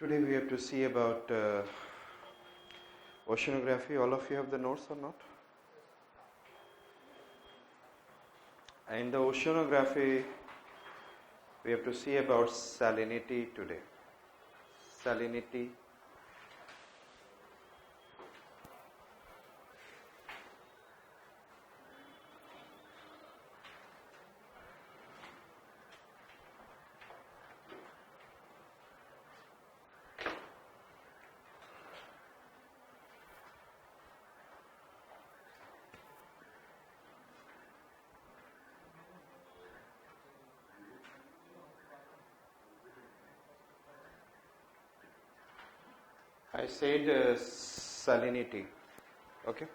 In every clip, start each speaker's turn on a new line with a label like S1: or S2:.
S1: Today we have to see about oceanography. All of you have the notes or not? In the oceanography, we have to see about salinity today. Salinity. I said salinity, okay?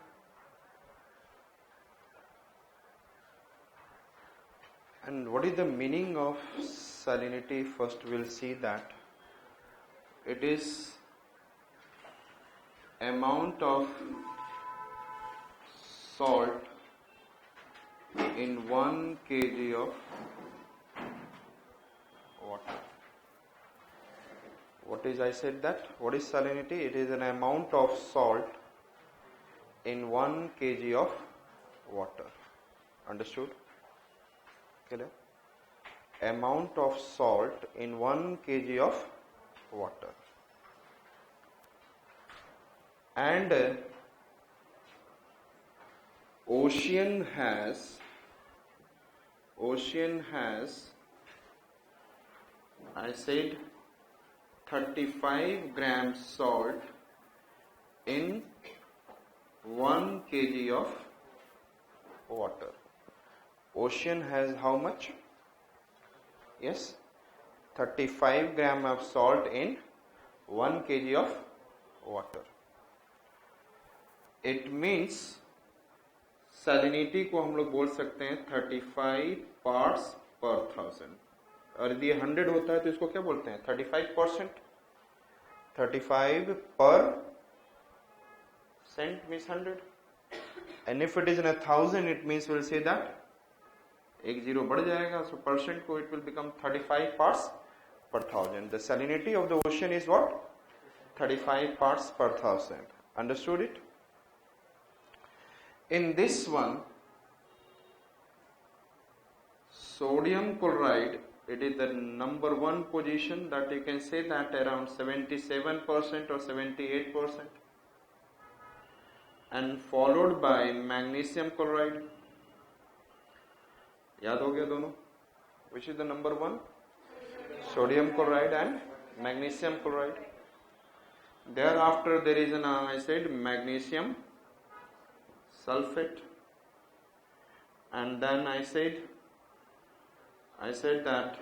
S1: And what is the meaning of salinity? First we'll see that it is amount of salt in 1 kg of water. What is, I said that, what is salinity? It is an amount of salt in 1 kg of water. Understood? Clear? Amount of salt in 1 kg of water. And ocean has, I said, 35 grams salt in 1 kg of water. Ocean has how much? Yes, 35 gram of salt in 1 kg of water. It means salinity को हम लोग बोल सकते हैं 35 parts per thousand. और यदि 100 होता है तो इसको क्या बोलते हैं? 35%. 35 per cent means 100. And if it is in 1000, it means we'll say that एक जीरो बढ़ जाएगा, so percent को it will become 35 parts per thousand. The salinity of the ocean is what? 35 parts per thousand. Understood it? In this one, sodium chloride, it is the number one position, that you can say that around 77% or 78%, and followed by magnesium chloride. याद हो गया दोनों? Which is the number one? Sodium chloride and magnesium chloride. Thereafter there is an, I said, magnesium sulfate, and then I said that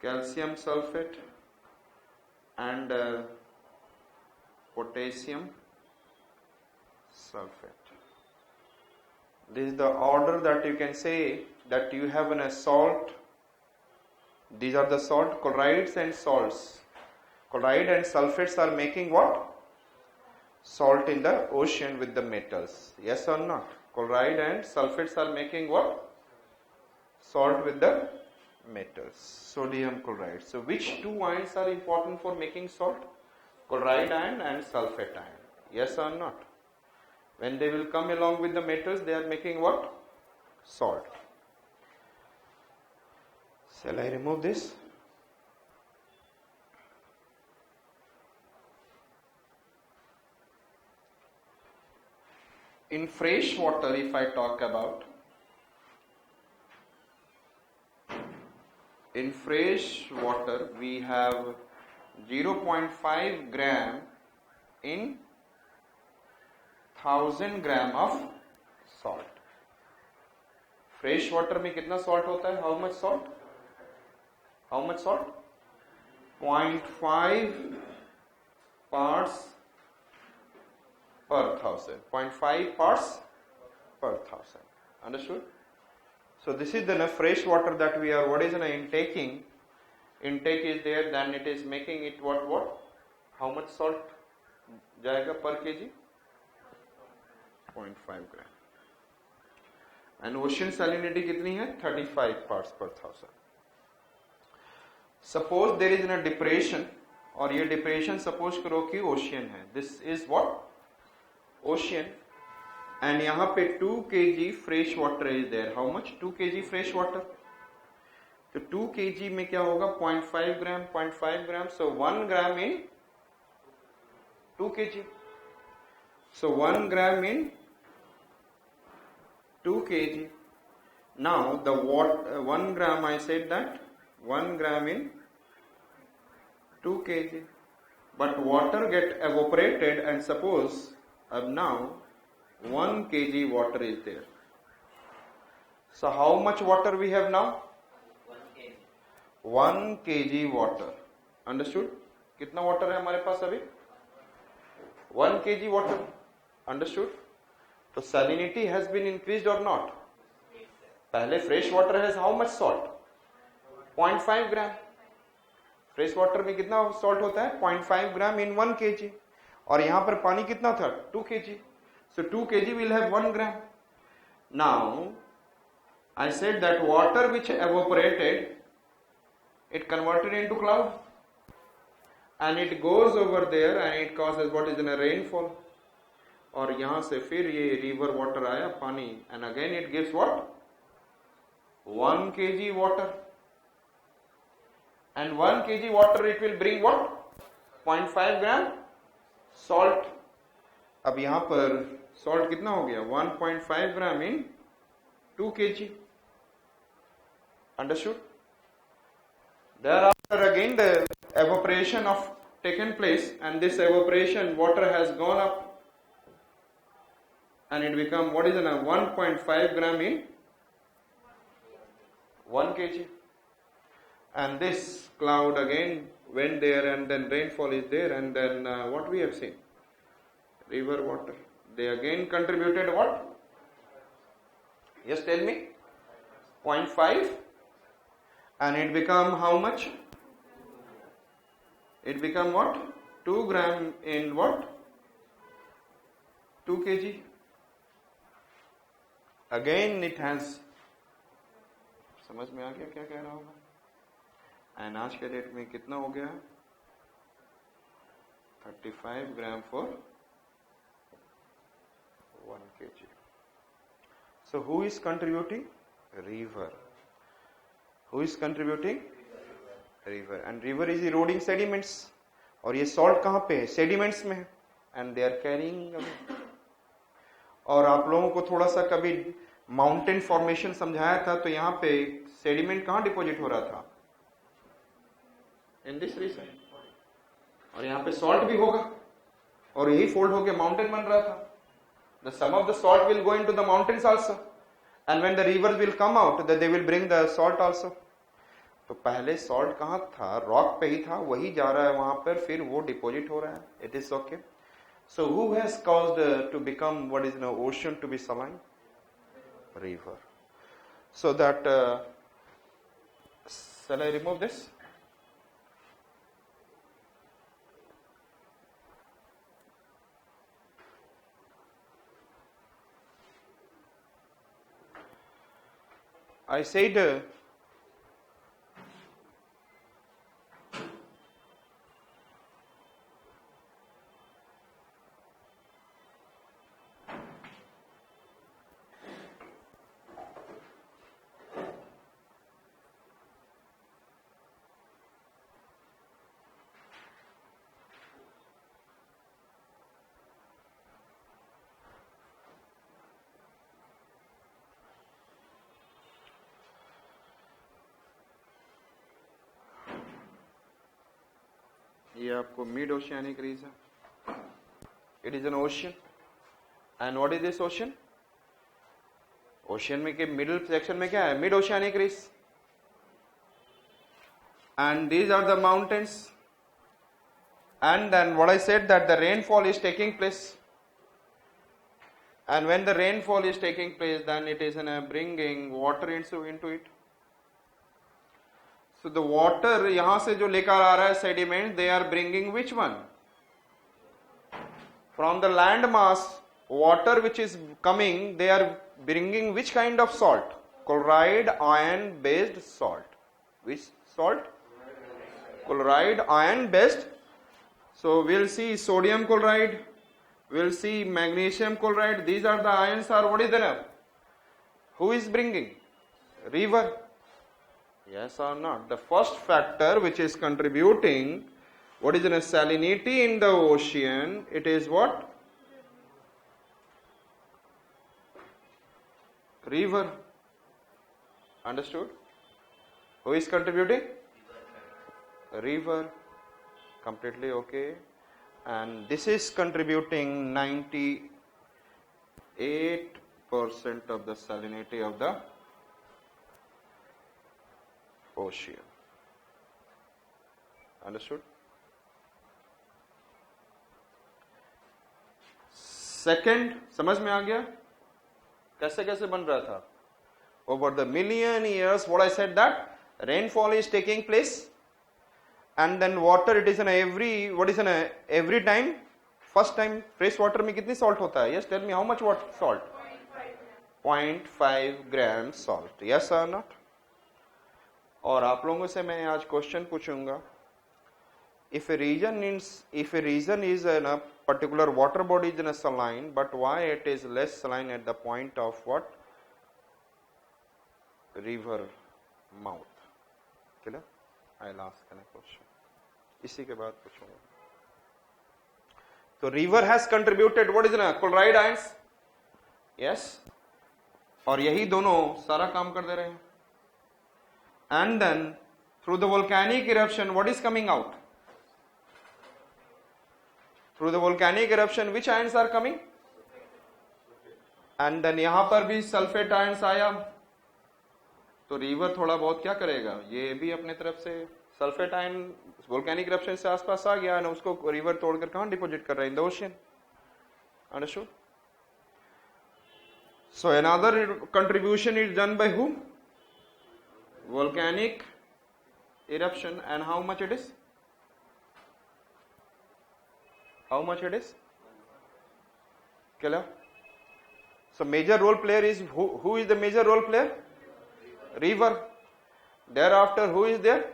S1: calcium sulfate and potassium sulfate. This is the order that you can say that you have in a salt. These are the salt, chlorides and salts. Chloride and sulfates are making what? Salt in the ocean with the metals. Yes or not? Chloride and sulfates are making what? Salt with the metals. Sodium chloride. So which two ions are important for making salt? Chloride ion and sulfate ion. Yes or not? When they will come along with the metals, they are making what? Salt. Shall I remove this? In fresh water, if I talk about, in fresh water we have 0.5 gram in 1000 gram of salt. Fresh water में कितना salt होता है? How much salt? How much salt? 0.5 parts per thousand. 0.5 parts per thousand. Understood? So this is the fresh water that we are, what is intaking? Intake is there, then it is making it what? How much salt जाएगा per kg? 0.5 gram. And ocean salinity कितनी है? 35 parts per thousand. Suppose there is a depression और ये depression suppose करो कि ocean है, this is what ocean, and यहाँ पे 2 kg fresh water is there. How much? 2 kg fresh water. तो 2 kg में क्या होगा? 0.5 ग्राम, 0.5 ग्राम. सो 1 ग्राम इन 2 kg. So 1 gram in 2 kg. Now the 1 gram, I said that 1 gram in 2 kg. But water get evaporated, and suppose now 1 kg water is there. So how much water we have now? 1 kg water. Understood? कितना water है हमारे पास अभी? 1 kg water. Understood? So salinity has been increased or not? पहले fresh water has how much salt? 0.5 gram. Fresh water में कितना salt होता है? 0.5 gram in 1 kg. और यहाँ पर पानी कितना था? 2 kg. So 2 kg will have 1 gram. Now I said that water which evaporated, it converted into cloud, and it goes over there and it causes what is in a rainfall. और यहां से फिर ये रिवर वाटर आया पानी, and again it gives what? 1 kg water, and 1 kg water it will bring what? 0.5 gram salt. अब यहां पर salt कितना हो गया? 1.5 gram in 2 kg. Understood? Thereafter again the evaporation of taken place, and this evaporation water has gone up, and it become what is in a 1.5 gram in 1 kg. And this cloud again went there, and then rainfall is there, and then what we have seen? River water. They again contributed what? Yes, tell me. 0.5, and it become how much? It become what? 2 gram in what? 2 kg. Again it has, समझ में आ गया क्या कह रहा होगा? And आज के date में कितना हो गया? 35 gram for 1 kg. So who is contributing? River. Who is contributing? River. And river is eroding sediments. और ये salt कहाँ पे है? Sediments में है. And they are carrying away. और आप लोगों को थोड़ा सा कभी माउंटेन फॉर्मेशन समझाया था, तो यहाँ पे सेडिमेंट कहाँ डिपॉजिट हो रहा था? In this region. और यहाँ पे सॉल्ट भी होगा, और यही फोल्ड होके माउंटेन बन रहा था. The sum of the salt will go into the mountains also, and when the rivers will come out they will bring the salt also. तो पहले सॉल्ट कहाँ था? रॉक पे ही था, वही जा रहा है वहां पर, फिर वो डिपॉजिट हो रहा है. It is okay. So who has caused to become what is in an ocean to be saline? River. So that shall I remove this? I said ये आपको मिड ओशियानिक रीज है. It is an ocean. And what is this ocean? Ocean में के middle section में क्या है? Mid oceanic ridge. And these are the mountains. And then what I said that the rainfall is taking place. And when the rainfall is taking place, then it is in bringing water into it. So the water यहां से जो लेकर आ रहा है sediment, they are bringing which one? From the land mass, water which is coming, they are bringing which kind of salt? Chloride ion based salt. Which salt? Chloride ion based So we'll see sodium chloride, we'll see magnesium chloride. These are the ions are what is there? Who is bringing? River. Yes or not? The first factor which is contributing what is in a salinity in the ocean, it is what? River. Understood? Who is contributing? River. Completely okay. And this is contributing 98% of the salinity of the ocean. Understood? Second, समझ में आ गया कैसे कैसे बन रहा था? Over the million years, what I said that rainfall is taking place, and then water it is in every time. First time fresh water में कितनी salt होता है? Yes, tell me how much salt? 0.5 grams salt. Yes or not? और आप लोगों से मैं आज क्वेश्चन पूछूंगा. If a region is in a particular water body is in a saline, but why it is less saline at the point of what? River mouth. Clear? I'll ask a question. इसी के बाद पूछूंगा. So river has contributed what is in a chloride ions? Yes. और यही दोनों सारा काम कर दे रहे हैं. And then through the volcanic eruption, what is coming out? Through the volcanic eruption, which ions are coming? And then यहाँ पर भी सल्फेट आयंस आया, तो रिवर थोड़ा बहुत क्या करेगा? ये भी अपने तरफ से सल्फेट आयन वोल्केनिक इरप्शन से आसपास आ गया, उसको रिवर तोड़कर कहाँ डिपॉजिट कर रहे हैं? In the ocean. Understood? So another contribution is done by whom? Volcanic eruption. And how much it is? How much it is? Clear? So major role player is who is the major role player? River. Thereafter who is there?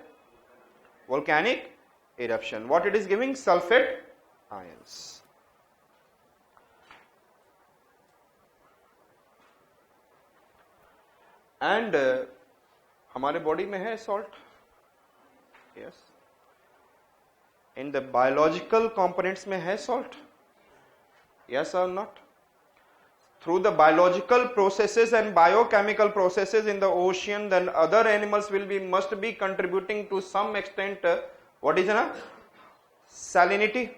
S1: Volcanic eruption. What it is giving? Sulfate ions. And हमारे body में है salt. Yes. In the biological components में है salt. Yes or not? Through the biological processes and biochemical processes in the ocean, then other animals must be contributing to some extent. What is salinity?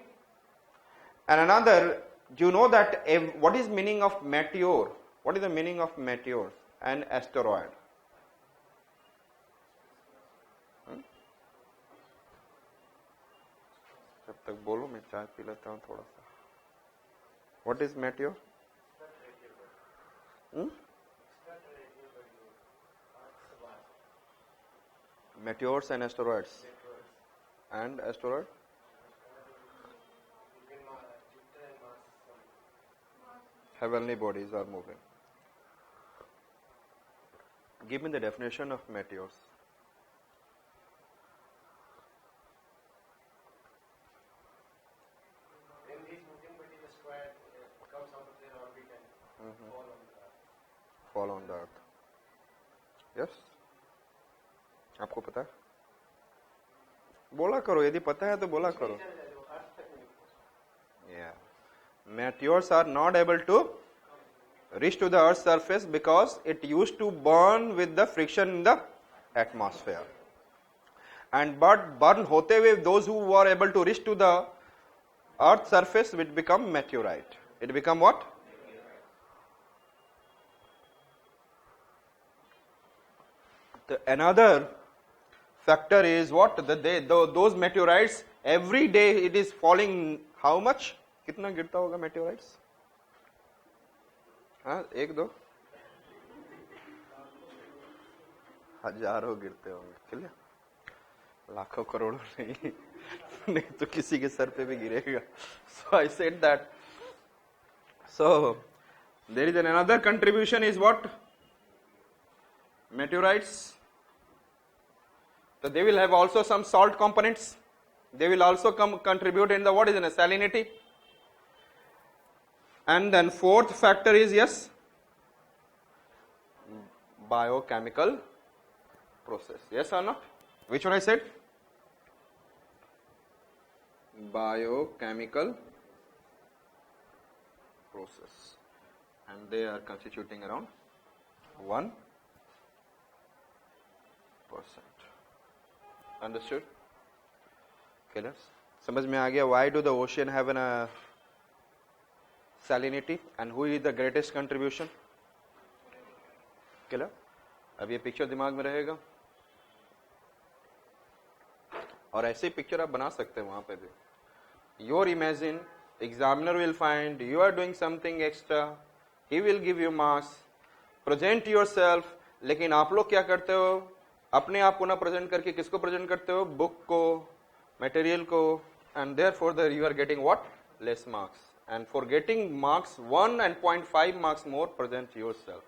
S1: And another, you know that what is meaning of meteor? What is the meaning of meteor and asteroid? जब तक बोलो मैं चाय P लेता हूँ थोड़ा सा. What is meteor? Meteors and asteroids. And asteroid? Heavenly bodies are moving. Give me the definition of meteors.
S2: When these moving bodies asteroid comes out of their orbit and fall on the earth.
S1: Yes? आपको पता है? बोला करो, यदि पता है तो बोला करो. Yeah. Meteors are not able to reach to the earth's surface because it used to burn with the friction in the atmosphere. And but burn होते हुए those who were able to reach to the earth's surface will become meteorite. It become what? Another factor is what? Those meteorites, every day it is falling how much? कितना गिरता होगा meteorites? हाँ, एक दो हजारों गिरते होंगे. क्लियर? लाखों करोड़ों नहीं तो किसी के सर पे भी गिरेगा. So I said that. So there is another contribution is what? Meteorites. So they will have also some salt components. They will also contribute in the what is in a salinity. And then fourth factor is yes, biochemical process. Yes or not? Which one I said? Biochemical process. And they are constituting around 1%. Understood? Clear? समझ में आ गया? Why do the ocean have a salinity and who is the greatest contribution? Clear? अब ये picture दिमाग में रहेगा और ऐसे पिक्चर आप बना सकते हैं वहां पे भी. Your imagine, examiner will find you are doing something extra, he will give you marks, present yourself. लेकिन आप लोग क्या करते हो? अपने आप को ना प्रेजेंट करके किसको प्रेजेंट करते हो? बुक को, मटेरियल को, and therefore you are getting what? Less marks. And for getting marks 1 and 0.5 marks more, present yourself.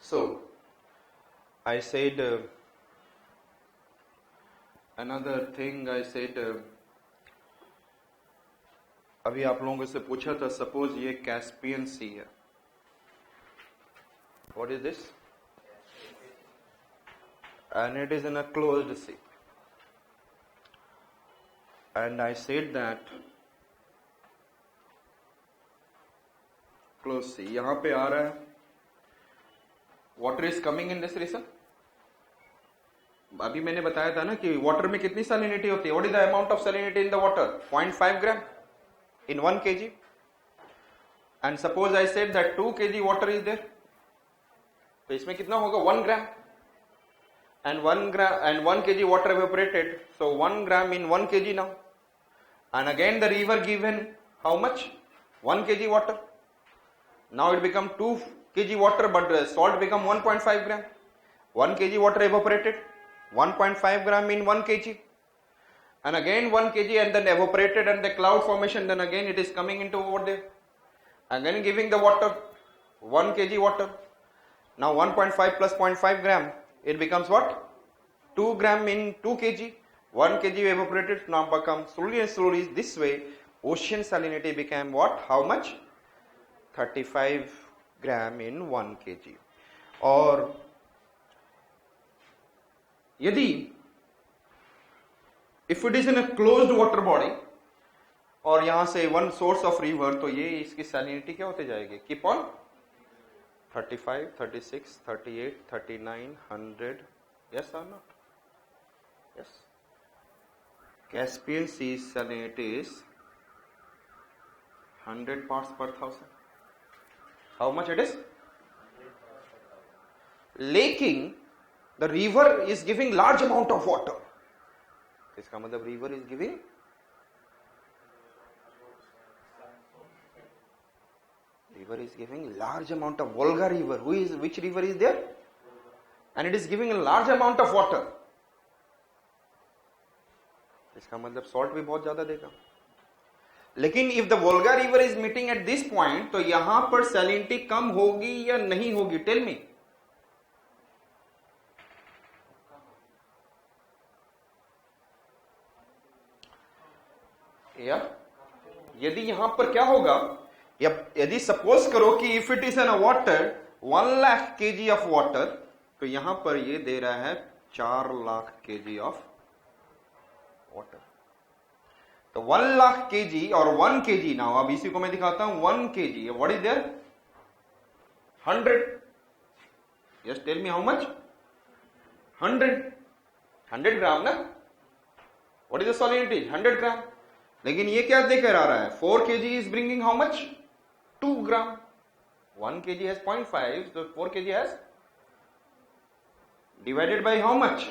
S1: So, I said another thing. I said अभी आप लोगों से पूछा था, सपोज ये कैस्पियन सी है. What is this? And it is in a closed sea. And I said that closed sea. यहाँ पे आ रहा है. Water is coming in this region. अभी मैंने बताया था ना कि वाटर में कितनी salinity होती है. What is the amount of salinity in the water? 0.5 gram in 1 kg. And suppose I said that 2 kg water is there. तो इसमें कितना होगा? 1 gram. And 1 kg water evaporated. So 1 gram in 1 kg now. And again the river given how much? 1 kg water. Now it become 2 kg water, but salt become 1.5 gram. 1 kg water evaporated. 1.5 gram in 1 kg. And again 1 kg and then evaporated and the cloud formation, then again it is coming into over there. Again giving the water, 1 kg water. Now 1.5 plus 0.5 gram, it becomes what? 2 gram in 2 kg. 1 kg evaporated, now become slowly and slowly this way. Ocean salinity became what? How much? 35 gram in 1 kg. और यदि if it is in a closed water body और यहां से one source of river, तो ये इसकी salinity क्या होते जाएगी? Keep on 35, 36, 38, 39, 100. Yes or not? Yes. Caspian Sea salinity is 100 parts per thousand. How much it is? Leaking, the river is giving large amount of water. इसका मतलब river is giving large amount of Volga river. Which river is there? And it is giving a large amount of water. इसका मतलब salt भी बहुत ज्यादा देगा. लेकिन if the Volga river is meeting at this point, तो यहां पर salinity कम होगी या नहीं होगी? Tell me. या यदि यहां पर क्या होगा? यदि सपोज करो कि if it is N water 1 lakh kg of water, तो यहां पर ये दे रहा है 4 लाख kg ऑफ वाटर. तो 1 लाख kg और 1 kg. नाउ अब इसी को मैं दिखाता हूं. 1 kg, what is there? 100. Yes, tell me how much? 100 gram ना. What is the solidity? 100 gram. लेकिन ये क्या देकर आ रहा है? 4 kg is bringing how much? 2 gram. 1 kg has 0.5, so 4 kg has divided by how much?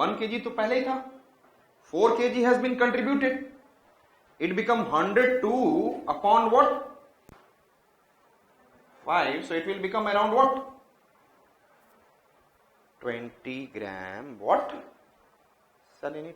S1: 1 kg तो पहले ही था. 4 kg has been contributed. It become 102 upon what? 5, so it will become around what? 20 gram what? Sir, any